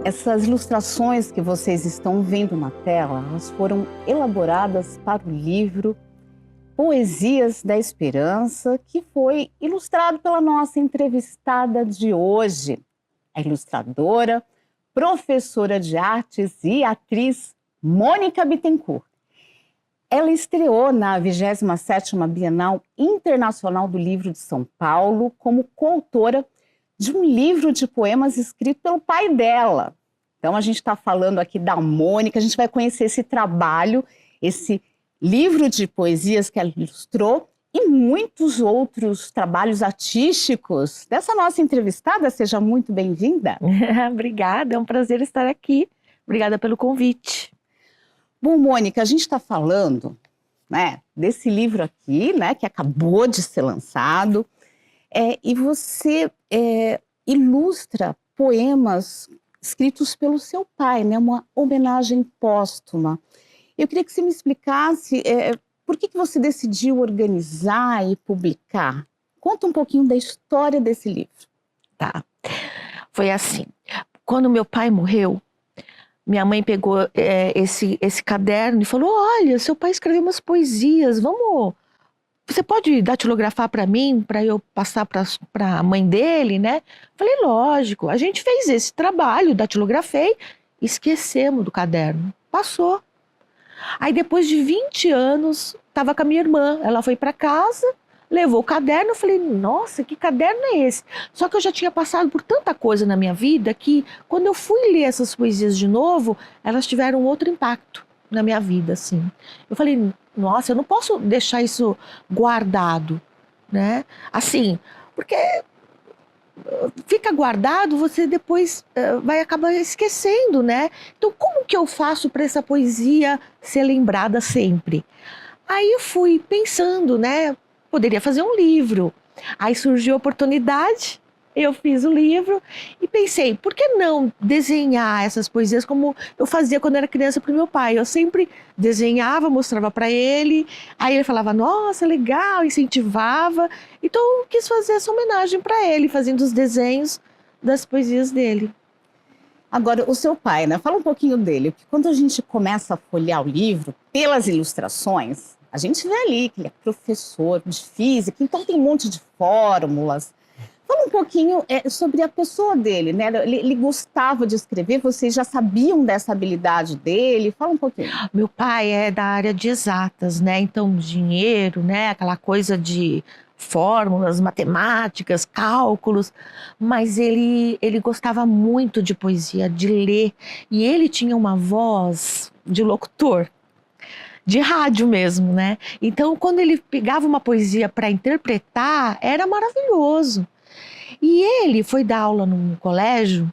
Essas ilustrações que vocês estão vendo na tela, elas foram elaboradas para o livro Poesias da Esperança, que foi ilustrado pela nossa entrevistada de hoje, a ilustradora, professora de artes e atriz Mônica Bittencourt. Ela estreou na 27ª Bienal Internacional do Livro de São Paulo como coautora de um livro de poemas escrito pelo pai dela. Então a gente está falando aqui da Mônica, a gente vai conhecer esse trabalho, esse livro de poesias que ela ilustrou e muitos outros trabalhos artísticos dessa nossa entrevistada. Seja muito bem-vinda. Obrigada, é um prazer estar aqui. Obrigada pelo convite. Bom, Mônica, a gente está falando, né, desse livro aqui, né, que acabou de ser lançado, e você ilustra poemas escritos pelo seu pai, né, uma homenagem póstuma. Eu queria que você me explicasse por que você decidiu organizar e publicar. Conta um pouquinho da história desse livro. Tá. Foi assim, quando meu pai morreu, minha mãe pegou esse caderno e falou: olha, seu pai escreveu umas poesias, você pode datilografar para mim, para eu passar para a mãe dele, né? Falei, lógico. A gente fez esse trabalho, datilografei, esquecemos do caderno. Passou. Aí depois de 20 anos, estava com a minha irmã, ela foi para casa, levou o caderno, eu falei, nossa, que caderno é esse? Só que eu já tinha passado por tanta coisa na minha vida que quando eu fui ler essas poesias de novo, elas tiveram outro impacto na minha vida, assim. Eu falei, nossa, eu não posso deixar isso guardado, né? Assim, porque fica guardado, você depois vai acabar esquecendo, né? Então, como que eu faço para essa poesia ser lembrada sempre? Aí eu fui pensando, né? Poderia fazer um livro. Aí surgiu a oportunidade, eu fiz o livro e pensei, por que não desenhar essas poesias como eu fazia quando era criança para o meu pai? Eu sempre desenhava, mostrava para ele, aí ele falava, nossa, legal, incentivava. Então eu quis fazer essa homenagem para ele, fazendo os desenhos das poesias dele. Agora, o seu pai, né? Fala um pouquinho dele, porque quando a gente começa a folhear o livro, pelas ilustrações, a gente vê ali que ele é professor de física, então tem um monte de fórmulas. Fala um pouquinho sobre a pessoa dele, né? Ele gostava de escrever, vocês já sabiam dessa habilidade dele? Fala um pouquinho. Meu pai é da área de exatas, né? Então, dinheiro, né? Aquela coisa de fórmulas, matemáticas, cálculos, mas ele gostava muito de poesia, de ler, e ele tinha uma voz de locutor, de rádio mesmo, né? Então, quando ele pegava uma poesia para interpretar, era maravilhoso. E ele foi dar aula num colégio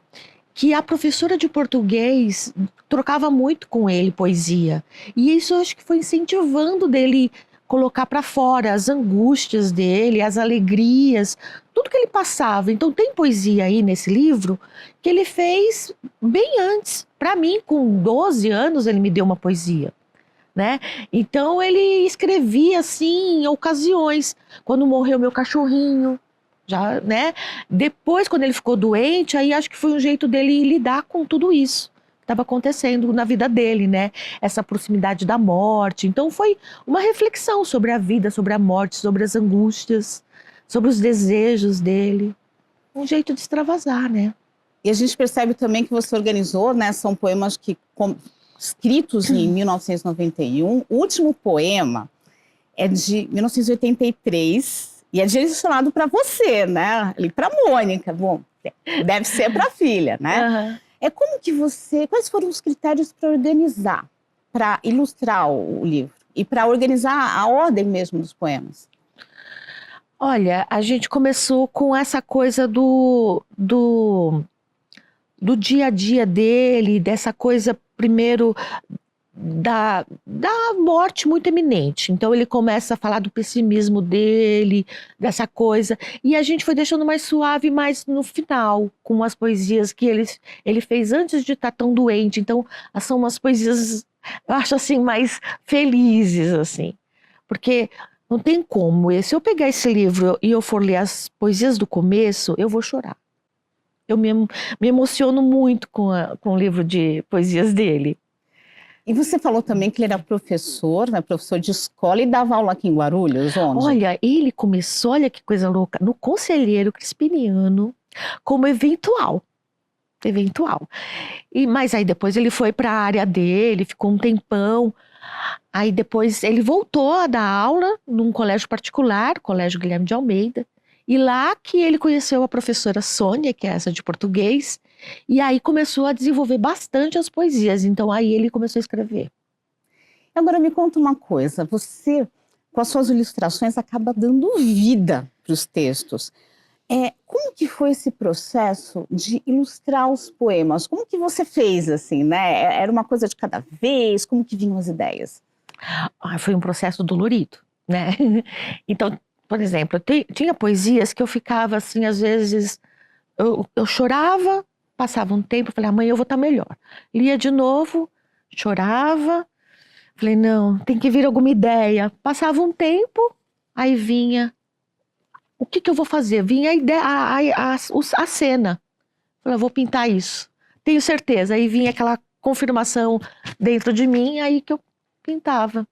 que a professora de português trocava muito com ele poesia. E isso eu acho que foi incentivando dele colocar para fora as angústias dele, as alegrias, tudo que ele passava. Então tem poesia aí nesse livro que ele fez bem antes. Para mim, com 12 anos, ele me deu uma poesia, né? Então ele escrevia assim em ocasiões, quando morreu meu cachorrinho, já, né? Depois, quando ele ficou doente, aí acho que foi um jeito dele lidar com tudo isso que estava acontecendo na vida dele, né? Essa proximidade da morte. Então foi uma reflexão sobre a vida, sobre a morte, sobre as angústias, sobre os desejos dele. Um jeito de extravasar, né? E a gente percebe também que você organizou, né? São poemas que escritos em 1991. O último poema é de 1983 e é direcionado para você, né? Ali para Mônica. Bom, deve ser para a filha, né? Uhum. Quais foram os critérios para organizar, para ilustrar o livro e para organizar a ordem mesmo dos poemas? Olha, a gente começou com essa coisa do dia a dia dele, dessa coisa primeiro da morte muito eminente. Então ele começa a falar do pessimismo dele, dessa coisa, e a gente foi deixando mais suave mais no final, com as poesias que ele fez antes de estar tão doente. Então são umas poesias, eu acho assim, mais felizes, assim, porque não tem como, se eu pegar esse livro e eu for ler as poesias do começo, eu vou chorar. Eu me emociono muito com o livro de poesias dele. E você falou também que ele era professor, né? Professor de escola e dava aula aqui em Guarulhos, onde? Olha, ele começou, olha que coisa louca, no Conselheiro Crispiniano, como eventual. Eventual. Mas aí depois ele foi para a área dele, ficou um tempão. Aí depois ele voltou a dar aula num colégio particular, Colégio Guilherme de Almeida. E lá que ele conheceu a professora Sônia, que é essa de português, e aí começou a desenvolver bastante as poesias. Então aí ele começou a escrever. Agora me conta uma coisa, você, com as suas ilustrações, acaba dando vida para os textos. Como que foi esse processo de ilustrar os poemas? Como que você fez, assim, né? Era uma coisa de cada vez? Como que vinham as ideias? Foi um processo dolorido, né? Então, por exemplo, tinha poesias que eu ficava assim, às vezes, eu chorava, passava um tempo, falei, amanhã eu vou estar melhor. Lia de novo, chorava, falei, não, tem que vir alguma ideia. Passava um tempo, aí vinha, o que eu vou fazer? Vinha a ideia, a cena. Falei, eu vou pintar isso. Tenho certeza. Aí vinha aquela confirmação dentro de mim, aí que eu pintava.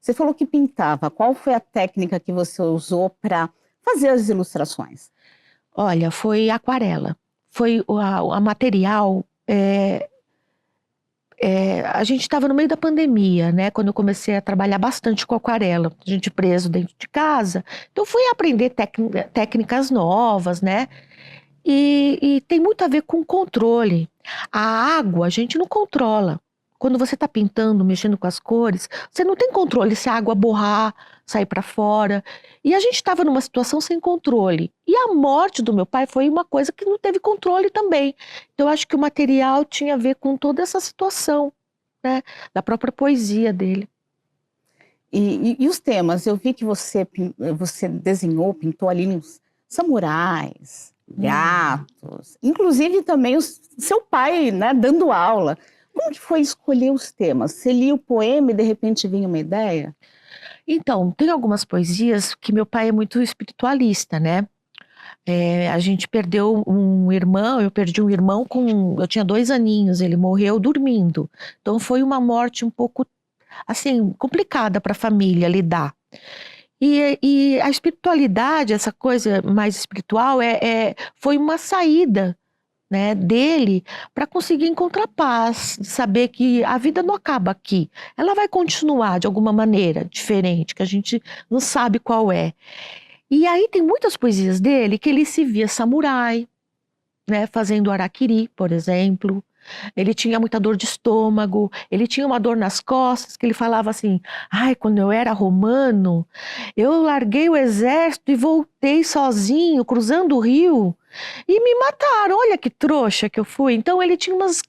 Você falou que pintava. Qual foi a técnica que você usou para fazer as ilustrações? Olha, foi aquarela. Foi a material. A gente estava no meio da pandemia, né? Quando eu comecei a trabalhar bastante com aquarela, a gente preso dentro de casa. Então, fui aprender técnicas novas, né? E tem muito a ver com controle. A água a gente não controla. Quando você está pintando, mexendo com as cores, você não tem controle se a água borrar, sair para fora. E a gente estava numa situação sem controle. E a morte do meu pai foi uma coisa que não teve controle também. Então eu acho que o material tinha a ver com toda essa situação, né, da própria poesia dele. E os temas? Eu vi que você desenhou, pintou ali uns samurais, gatos, inclusive também o seu pai, né, dando aula. Como que foi escolher os temas? Você lia o poema e de repente vinha uma ideia? Então, tem algumas poesias que meu pai é muito espiritualista, né? A gente perdeu um irmão, eu perdi um irmão eu tinha 2 aninhos, ele morreu dormindo. Então foi uma morte um pouco, assim, complicada para a família lidar. E a espiritualidade, essa coisa mais espiritual, foi uma saída, né, dele para conseguir encontrar paz, de saber que a vida não acaba aqui. Ela vai continuar de alguma maneira diferente, que a gente não sabe qual é. E aí tem muitas poesias dele que ele se via samurai, né, fazendo harakiri, por exemplo. Ele tinha muita dor de estômago, ele tinha uma dor nas costas, que ele falava assim, ai, quando eu era romano, eu larguei o exército e voltei sozinho, cruzando o rio, e me mataram, olha que trouxa que eu fui. Então ele tinha umas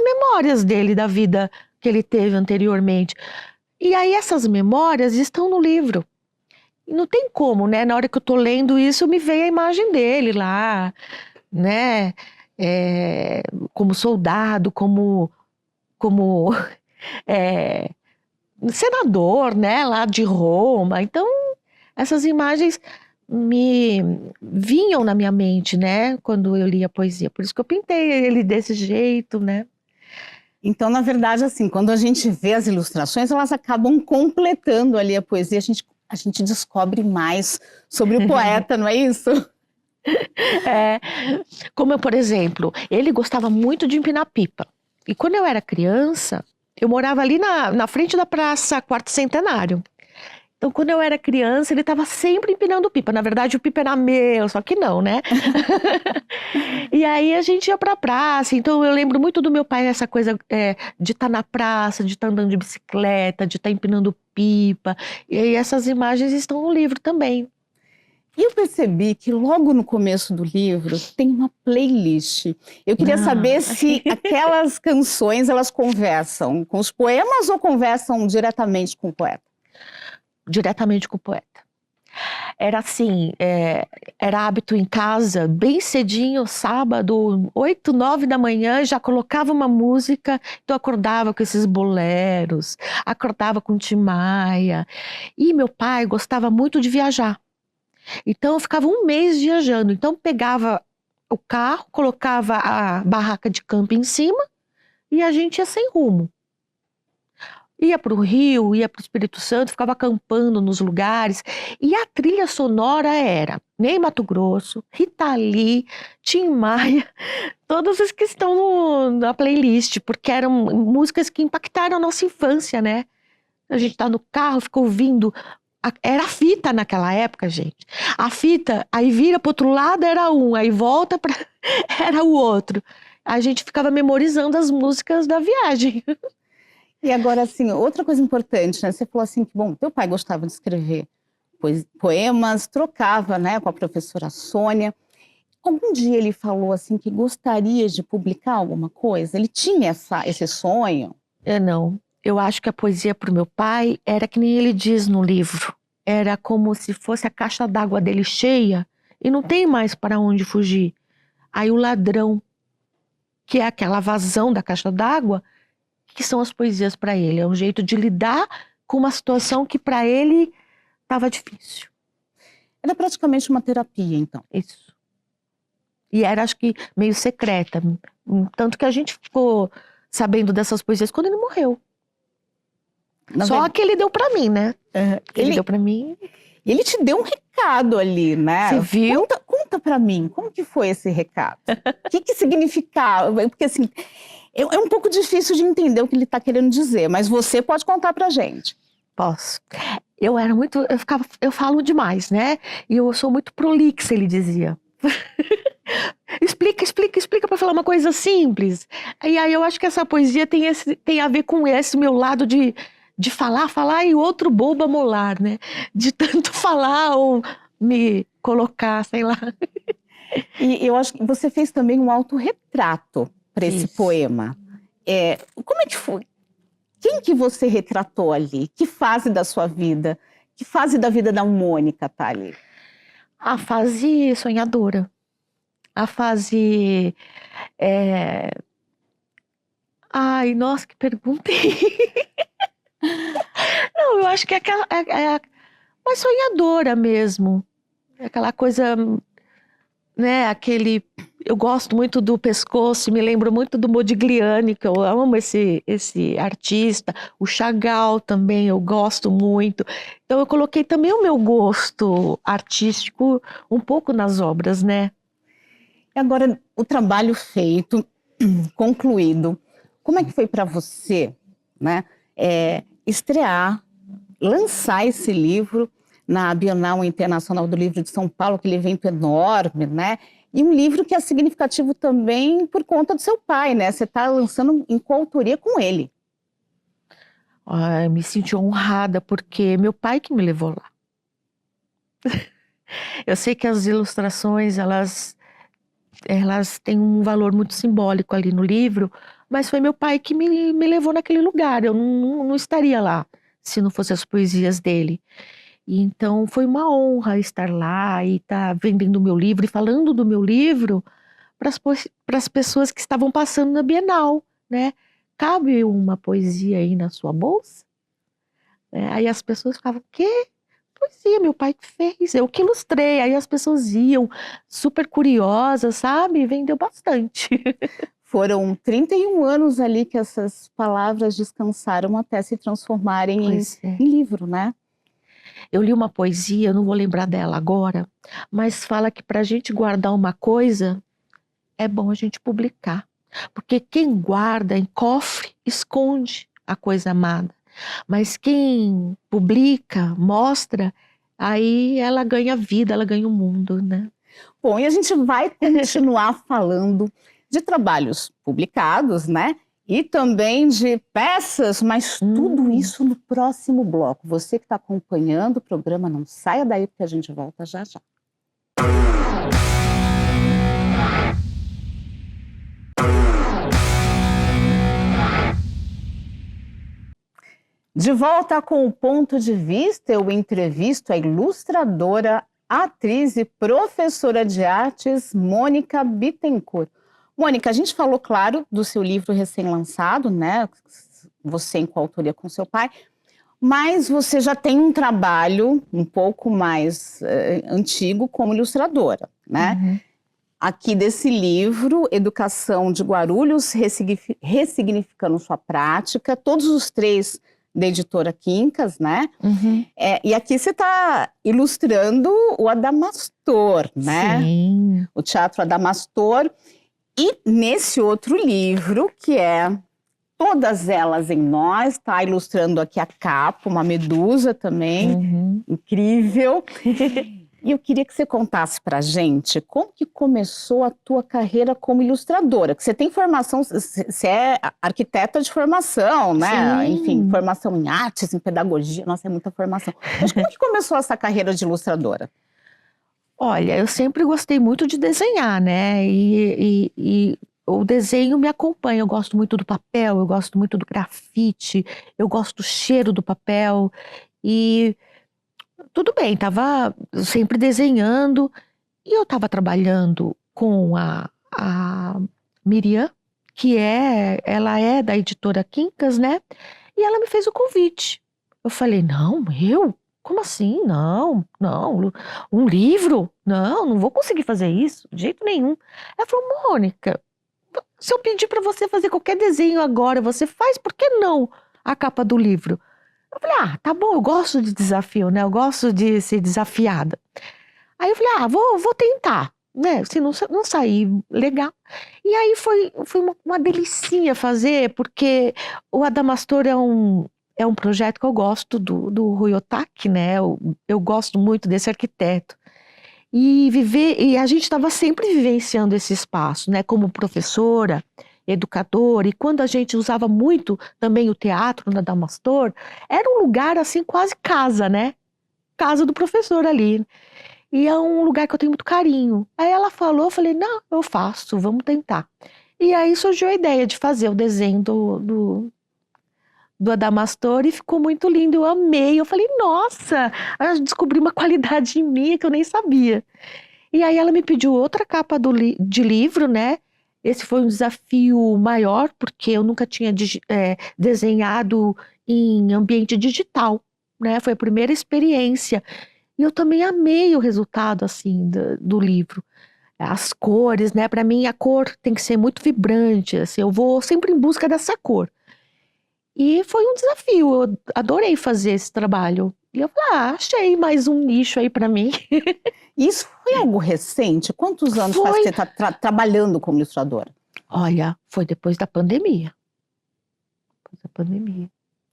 memórias dele, da vida que ele teve anteriormente. E aí essas memórias estão no livro. E não tem como, né? Na hora que eu tô lendo isso, me veio a imagem dele lá, né? Como soldado, como é, senador, né? Lá de Roma. Então, essas imagens me vinham na minha mente, né? Quando eu lia poesia. Por isso que eu pintei ele desse jeito, né? Então, na verdade, assim, quando a gente vê as ilustrações, elas acabam completando ali a poesia, a gente descobre mais sobre o poeta, não é isso? Como, por exemplo, ele gostava muito de empinar pipa. E quando eu era criança, eu morava ali na frente da Praça Quarto Centenário. Então, quando eu era criança, ele estava sempre empinando pipa. Na verdade, o pipa era meu, só que não, né? E aí a gente ia pra praça. Então, eu lembro muito do meu pai, essa coisa de estar na praça, de estar andando de bicicleta, de estar empinando pipa. E aí essas imagens estão no livro também. E eu percebi que logo no começo do livro tem uma playlist. Eu queria saber se aquelas canções, elas conversam com os poemas ou conversam diretamente com o poeta? Diretamente com o poeta. Era assim, era hábito em casa, bem cedinho, sábado, 8, 9 da manhã, já colocava uma música, então acordava com esses boleros, acordava com Tim Maia. E meu pai gostava muito de viajar. Então eu ficava um mês viajando, então pegava o carro, colocava a barraca de campo em cima e a gente ia sem rumo. Ia para o Rio, ia para o Espírito Santo, ficava acampando nos lugares. E a trilha sonora era Ney Matogrosso, Rita Lee, Tim Maia, todas as que estão na playlist, porque eram músicas que impactaram a nossa infância, né? A gente tá no carro, fica ouvindo. Era a fita naquela época, gente. A fita, aí vira pro outro lado, era um, aí volta para era o outro. A gente ficava memorizando as músicas da viagem. E agora, assim, outra coisa importante, né? Você falou assim que, bom, teu pai gostava de escrever poemas, trocava, né, com a professora Sônia. Algum dia ele falou, assim, que gostaria de publicar alguma coisa? Ele tinha esse sonho? Não. Eu acho que a poesia para o meu pai era que nem ele diz no livro. Era como se fosse a caixa d'água dele cheia e não tem mais para onde fugir. Aí o ladrão, que é aquela vazão da caixa d'água, que são as poesias para ele. É um jeito de lidar com uma situação que para ele estava difícil. Era praticamente uma terapia, então. Isso. E era, acho que, meio secreta. Tanto que a gente ficou sabendo dessas poesias quando ele morreu. Só que ele deu para mim, né? Ele deu para mim. Ele te deu um recado ali, né? Você viu? Conta para mim, como que foi esse recado? O que significava? Porque, assim, é um pouco difícil de entender o que ele está querendo dizer, mas você pode contar pra gente. Posso. Eu falo demais, né? E eu sou muito prolixa, ele dizia. Explica para falar uma coisa simples. E aí eu acho que essa poesia tem a ver com esse meu lado de falar e o outro bobo amolar, né? De tanto falar ou me colocar, sei lá. E eu acho que você fez também um autorretrato para esse poema. Como é que foi? Quem que você retratou ali? Que fase da sua vida? Que fase da vida da Mônica tá ali? A fase sonhadora. A fase... Ai, nossa, que pergunta! Não, eu acho que é uma sonhadora mesmo. Aquela coisa, né, eu gosto muito do Pescoço, me lembro muito do Modigliani, que eu amo esse artista. O Chagall também eu gosto muito. Então eu coloquei também o meu gosto artístico um pouco nas obras, né? E agora, o trabalho feito, concluído, como é que foi para você, né, estrear, lançar esse livro na Bienal Internacional do Livro de São Paulo, aquele evento enorme, né? E um livro que é significativo também por conta do seu pai, né? Você está lançando em coautoria com ele. Ai, me senti honrada, porque meu pai que me levou lá. Eu sei que as ilustrações, elas têm um valor muito simbólico ali no livro, mas foi meu pai que me levou naquele lugar. Eu não estaria lá se não fossem as poesias dele. E então foi uma honra estar lá e estar vendendo o meu livro e falando do meu livro para as pessoas que estavam passando na Bienal, né? Cabe uma poesia aí na sua bolsa? Aí as pessoas ficavam, quê? Poesia, meu pai que fez, eu que ilustrei. Aí as pessoas iam super curiosas, sabe? Vendeu bastante. Foram 31 anos ali que essas palavras descansaram até se transformarem em livro, né? Eu li uma poesia, eu não vou lembrar dela agora, mas fala que para a gente guardar uma coisa, é bom a gente publicar. Porque quem guarda em cofre, esconde a coisa amada. Mas quem publica, mostra, aí ela ganha vida, ela ganha o mundo, né? Bom, e a gente vai continuar falando de trabalhos publicados, né? E também de peças, mas tudo isso no próximo bloco. Você que está acompanhando o programa, não saia daí, porque a gente volta já já. De volta com o Ponto de Vista, eu entrevisto a ilustradora, atriz e professora de artes, Mônica Bittencourt. Mônica, a gente falou, claro, do seu livro recém-lançado, né? Você em coautoria com seu pai, mas você já tem um trabalho um pouco mais antigo como ilustradora, né? aqui desse livro, Educação de Guarulhos, Ressignificando Sua Prática, todos os 3 da editora Quincas, né? Uhum. E aqui você está ilustrando o Adamastor, né? Sim. O Teatro Adamastor. E nesse outro livro, que é Todas Elas em Nós, está ilustrando aqui a capa, uma medusa também, Uhum. incrível. E eu queria que você contasse pra gente como que começou a tua carreira como ilustradora, que você tem formação, você é arquiteta de formação, né? Sim. Enfim, formação em artes, em pedagogia, nossa, é muita formação. Mas como que começou essa carreira de ilustradora? Olha, eu sempre gostei muito de desenhar, né? E o desenho me acompanha. Eu gosto muito do papel, eu gosto muito do grafite, eu gosto do cheiro do papel. E tudo bem, estava sempre desenhando. E eu estava trabalhando com a Miriam, ela é da editora Quincas, né? E ela me fez o convite. Eu falei, não, eu? Como assim? Não, não, um livro? Não, não vou conseguir fazer isso, de jeito nenhum. Ela falou, Mônica, se eu pedir para você fazer qualquer desenho agora, você faz, por que não a capa do livro? Eu falei, tá bom, eu gosto de desafio, né? Eu gosto de ser desafiada. Aí eu falei, vou tentar, né? Se não sair legal. E aí foi uma delicinha fazer, porque o Adamastor é um projeto que eu gosto do Rui Otaki, né? Eu gosto muito desse arquiteto. E a gente estava sempre vivenciando esse espaço, né? Como professora, educadora, e quando a gente usava muito também o teatro na Adamastor, era um lugar assim, quase casa, né? Casa do professor ali. E é um lugar que eu tenho muito carinho. Aí ela falou, eu falei, não, eu faço, vamos tentar. E aí surgiu a ideia de fazer o desenho do Adamastor e ficou muito lindo, eu amei. Eu falei, nossa, eu descobri uma qualidade em mim que eu nem sabia. E aí ela me pediu outra capa de livro, né? Esse foi um desafio maior, porque eu nunca tinha desenhado em ambiente digital, né? Foi a primeira experiência. E eu também amei o resultado, assim, do livro. As cores, né? Para mim, a cor tem que ser muito vibrante, assim, eu vou sempre em busca dessa cor. E foi um desafio, eu adorei fazer esse trabalho. E eu falei, achei mais um nicho aí para mim. Isso foi algo recente? Quantos anos faz que você está trabalhando como ilustradora? Olha, foi depois da pandemia. Depois da pandemia.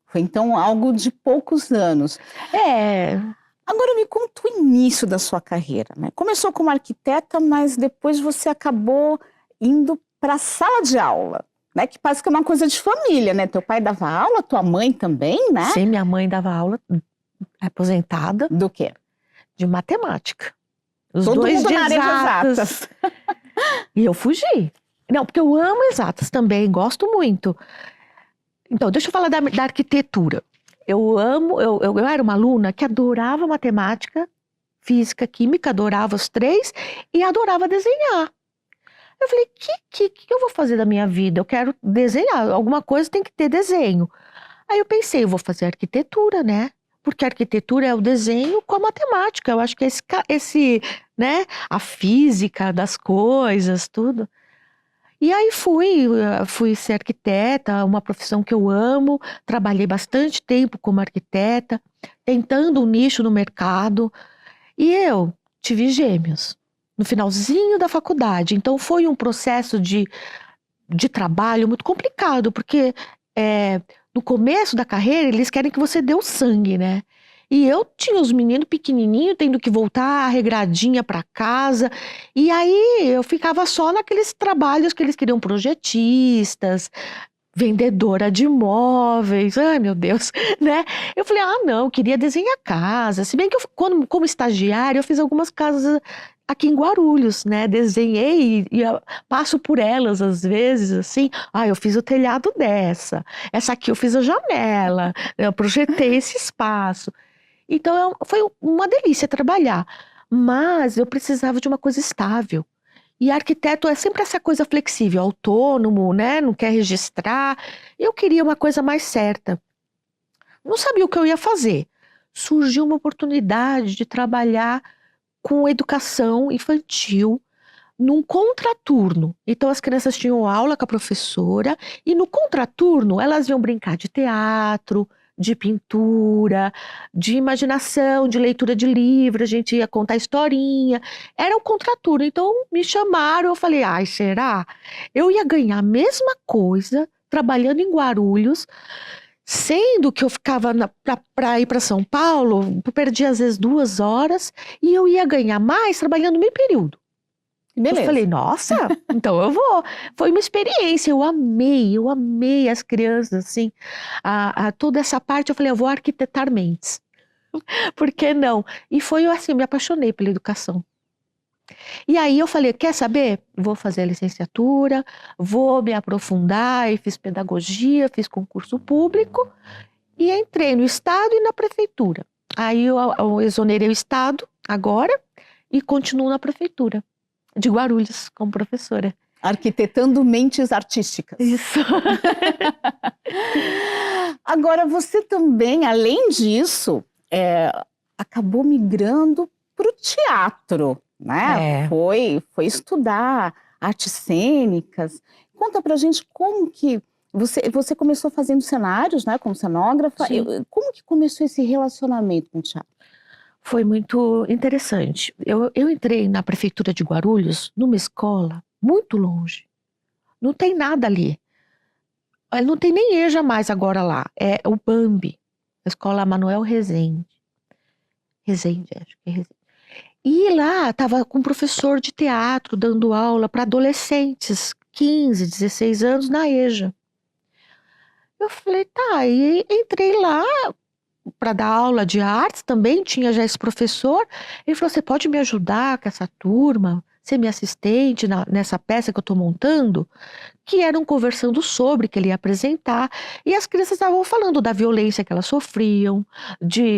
Foi então algo de poucos anos. É. Agora me conta o início da sua carreira, né? Começou como arquiteta, mas depois você acabou indo para a sala de aula, né? Que parece que é uma coisa de família, né? Teu pai dava aula, tua mãe também, né? Sim, minha mãe dava aula, aposentada, Do quê? de matemática. Os Todo dois mundo de na área de exatas. exatas. E eu fugi. Não, porque eu amo exatas também, gosto muito. Então, deixa eu falar da arquitetura. Eu era uma aluna que adorava matemática, física, química, adorava os 3 e adorava desenhar. Eu falei, que eu vou fazer da minha vida? Eu quero desenhar, alguma coisa tem que ter desenho. Aí eu pensei, eu vou fazer arquitetura, né? Porque a arquitetura é o desenho com a matemática. Eu acho que né, a física das coisas, tudo. E aí fui ser arquiteta, uma profissão que eu amo, trabalhei bastante tempo como arquiteta, tentando um nicho no mercado, e eu tive gêmeos no finalzinho da faculdade, então foi um processo de trabalho muito complicado, porque no começo da carreira eles querem que você dê o sangue, né? E eu tinha os meninos pequenininhos tendo que voltar regradinha para casa, e aí eu ficava só naqueles trabalhos que eles queriam, projetistas, vendedora de imóveis, ai meu Deus, né? Eu falei, não, eu queria desenhar casa, se bem que como estagiária eu fiz algumas casas aqui em Guarulhos, né? Desenhei e eu passo por elas às vezes, assim, eu fiz o telhado dessa, essa aqui eu fiz a janela, eu projetei esse espaço. Então foi uma delícia trabalhar, mas eu precisava de uma coisa estável. E arquiteto é sempre essa coisa flexível, autônomo, né? Não quer registrar. Eu queria uma coisa mais certa. Não sabia o que eu ia fazer. Surgiu uma oportunidade de trabalhar com educação infantil num contraturno. Então as crianças tinham aula com a professora e no contraturno elas iam brincar de teatro, de pintura, de imaginação, de leitura de livro, a gente ia contar historinha. Era o contraturno. Então me chamaram, eu falei, ai, será? Eu ia ganhar a mesma coisa trabalhando em Guarulhos, sendo que eu ficava para ir para São Paulo, perdia às vezes 2 horas, e eu ia ganhar mais trabalhando meio período. Beleza. Eu falei, nossa, então eu vou. Foi uma experiência, eu amei as crianças, assim, toda essa parte, eu falei, eu vou arquitetar mentes. Por que não? E foi assim, eu me apaixonei pela educação. E aí eu falei, quer saber? Vou fazer a licenciatura, vou me aprofundar, e fiz pedagogia, fiz concurso público, e entrei no Estado e na Prefeitura. Aí eu exonerei o Estado agora e continuo na Prefeitura de Guarulhos como professora. Arquitetando mentes artísticas. Isso. Agora, você também, além disso, acabou migrando para o teatro, né? Foi estudar artes cênicas. Conta pra gente como que você começou fazendo cenários, né, como cenógrafa. Como que começou esse relacionamento com o teatro? Foi muito interessante. Eu entrei na prefeitura de Guarulhos, numa escola muito longe. Não tem nada ali. Não tem nem EJA mais agora lá. É o Bambi, a escola Manuel Rezende. Rezende, acho que é Rezende. E lá estava com um professor de teatro dando aula para adolescentes, 15, 16 anos, na EJA. Eu falei, tá, e entrei lá para dar aula de artes também, tinha já esse professor. Ele falou, você pode me ajudar com essa turma, ser minha assistente nessa peça que eu estou montando? Que eram conversando sobre, que ele ia apresentar, e as crianças estavam falando da violência que elas sofriam,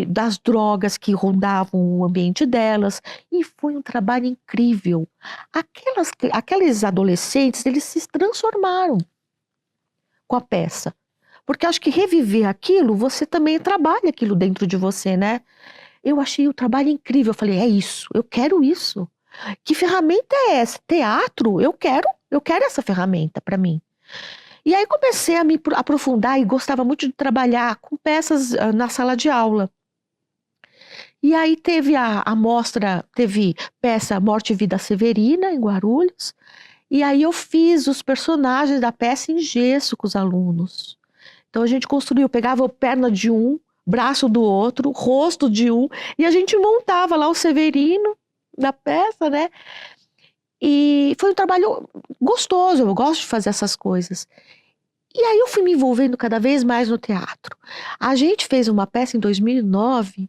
das drogas que rondavam o ambiente delas, e foi um trabalho incrível. Aqueles adolescentes, eles se transformaram com a peça. Porque acho que reviver aquilo, você também trabalha aquilo dentro de você, né? Eu achei o trabalho incrível. Eu falei, é isso, eu quero isso. Que ferramenta é essa? Teatro? Eu quero essa ferramenta para mim. E aí comecei a me aprofundar e gostava muito de trabalhar com peças na sala de aula. E aí teve a mostra, teve peça Morte e Vida Severina, em Guarulhos. E aí eu fiz os personagens da peça em gesso com os alunos. Então a gente construiu, pegava a perna de um, braço do outro, rosto de um, e a gente montava lá o Severino da peça, né? E foi um trabalho gostoso, eu gosto de fazer essas coisas. E aí eu fui me envolvendo cada vez mais no teatro. A gente fez uma peça em 2009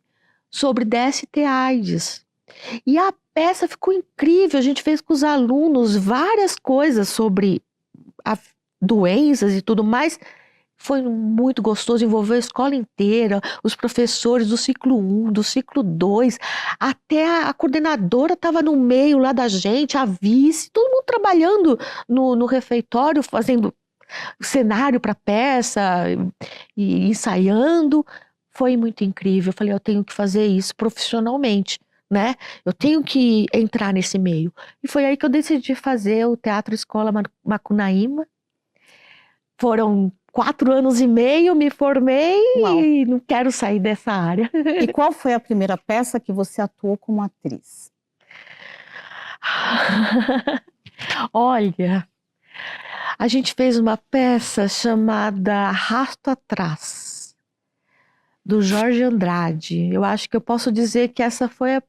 sobre DST-AIDS. E a peça ficou incrível, a gente fez com os alunos várias coisas sobre doenças e tudo mais. Foi muito gostoso, envolveu a escola inteira, os professores do ciclo 1, do ciclo 2, até a coordenadora estava no meio lá da gente, a vice, todo mundo trabalhando no refeitório, fazendo cenário para peça e ensaiando. Foi muito incrível. Eu falei, eu tenho que fazer isso profissionalmente, né? Eu tenho que entrar nesse meio. E foi aí que eu decidi fazer o Teatro Escola Macunaíma. Foram 4 anos e meio, me formei. Uau. E não quero sair dessa área. E qual foi a primeira peça que você atuou como atriz? Olha, a gente fez uma peça chamada Arrasto Atrás, do Jorge Andrade. Eu acho que eu posso dizer que essa foi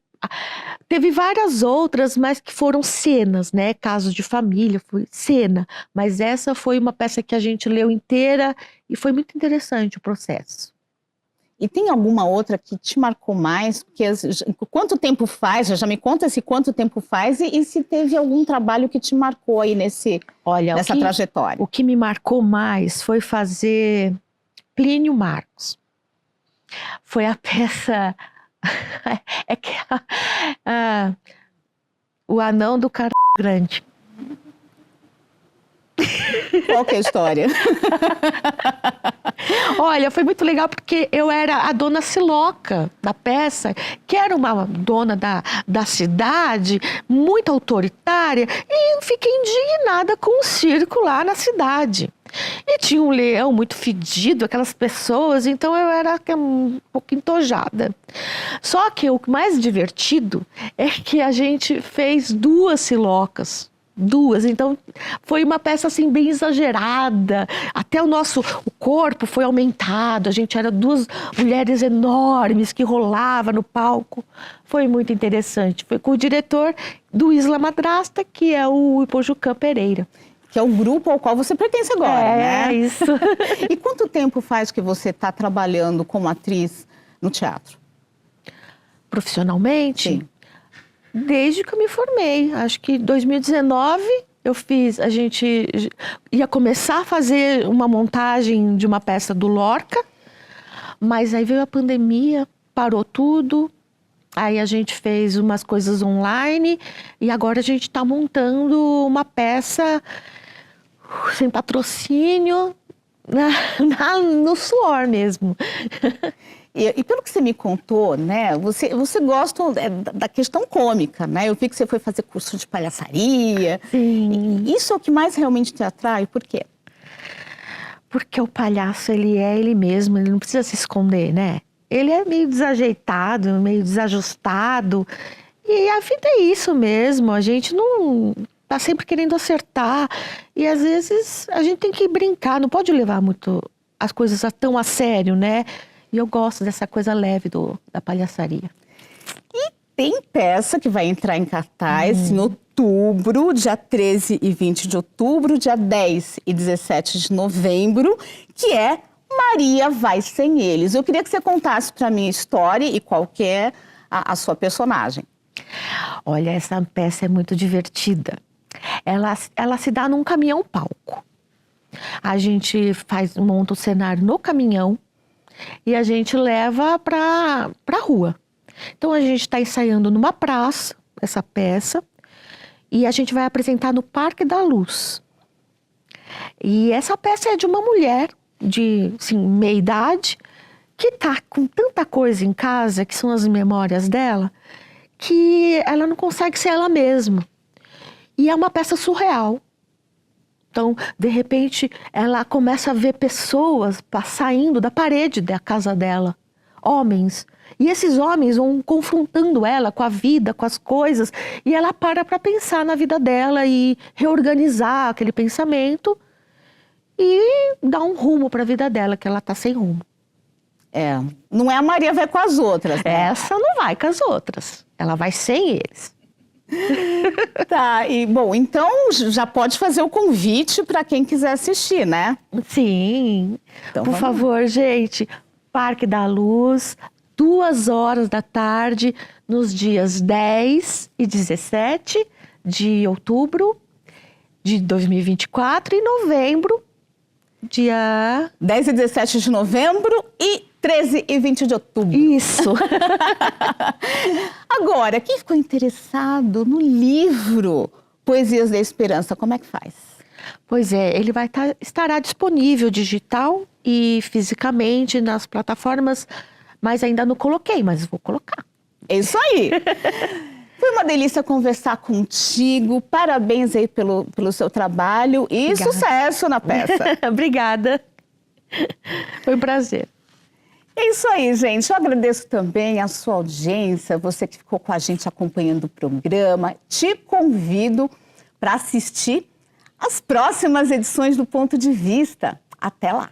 Teve várias outras, mas que foram cenas, né? Casos de família, foi cena. Mas essa foi uma peça que a gente leu inteira e foi muito interessante o processo. E tem alguma outra que te marcou mais? Porque quanto tempo faz? Já me conta quanto tempo faz e se teve algum trabalho que te marcou aí nessa trajetória. O que me marcou mais foi fazer Plínio Marcos. Foi a peça... É que o anão do cara grande. Qual que é a história? Olha, foi muito legal porque eu era a dona Siloca da peça, que era uma dona da cidade, muito autoritária, e fiquei indignada com o circo lá na cidade. E tinha um leão muito fedido, aquelas pessoas, então eu era um pouco entojada. Só que o mais divertido é que a gente fez 2 Silocas. 2, então foi uma peça assim bem exagerada, até o corpo foi aumentado, a gente era 2 mulheres enormes que rolavam no palco, foi muito interessante, foi com o diretor do Isla Madrasta, que é o Ipojucã Pereira. Que é o grupo ao qual você pertence agora, né? É isso. E quanto tempo faz que você está trabalhando como atriz no teatro? Profissionalmente? Sim. Desde que eu me formei, acho que em 2019 a gente ia começar a fazer uma montagem de uma peça do Lorca, mas aí veio a pandemia, parou tudo, aí a gente fez umas coisas online e agora a gente está montando uma peça sem patrocínio, no suor mesmo. E pelo que você me contou, né, você gosta da questão cômica, né? Eu vi que você foi fazer curso de palhaçaria. Sim. Isso é o que mais realmente te atrai? Por quê? Porque o palhaço, ele é ele mesmo, ele não precisa se esconder, né? Ele é meio desajeitado, meio desajustado. E a vida é isso mesmo, a gente não tá sempre querendo acertar. E às vezes a gente tem que brincar, não pode levar muito as coisas tão a sério, né? E eu gosto dessa coisa leve da palhaçaria. E tem peça que vai entrar em cartaz em outubro, dia 13 e 20 de outubro, dia 10 e 17 de novembro, que é Maria Vai Sem Eles. Eu queria que você contasse para mim a história e qual que é a sua personagem. Olha, essa peça é muito divertida. Ela se dá num caminhão-palco. A gente monta o cenário no caminhão e a gente leva para a rua. Então a gente está ensaiando numa praça, essa peça, e a gente vai apresentar no Parque da Luz. E essa peça é de uma mulher de meia idade, que está com tanta coisa em casa, que são as memórias dela, que ela não consegue ser ela mesma. E é uma peça surreal. Então, de repente, ela começa a ver pessoas saindo da parede da casa dela, homens. E esses homens vão confrontando ela com a vida, com as coisas, e ela para pensar na vida dela e reorganizar aquele pensamento e dar um rumo para a vida dela, que ela está sem rumo. Não é a Maria vai com as outras, né? Essa não vai com as outras, ela vai sem eles. Tá, e bom, então já pode fazer o convite para quem quiser assistir, né? Sim, Então, por favor, gente, Parque da Luz, 2h da tarde, nos dias 10 e 17 de outubro de 2024 e novembro, dia 10 e 17 de novembro e 13 e 20 de outubro. Isso. Agora, quem ficou interessado no livro Poesias da Esperança, como é que faz? Pois é, ele estará disponível digital e fisicamente nas plataformas, mas ainda não coloquei, mas vou colocar. É isso aí. Foi uma delícia conversar contigo. Parabéns aí pelo seu trabalho e Obrigada. Sucesso na peça. Obrigada. Foi um prazer. É isso aí, gente. Eu agradeço também a sua audiência, você que ficou com a gente acompanhando o programa. Te convido para assistir as próximas edições do Ponto de Vista. Até lá!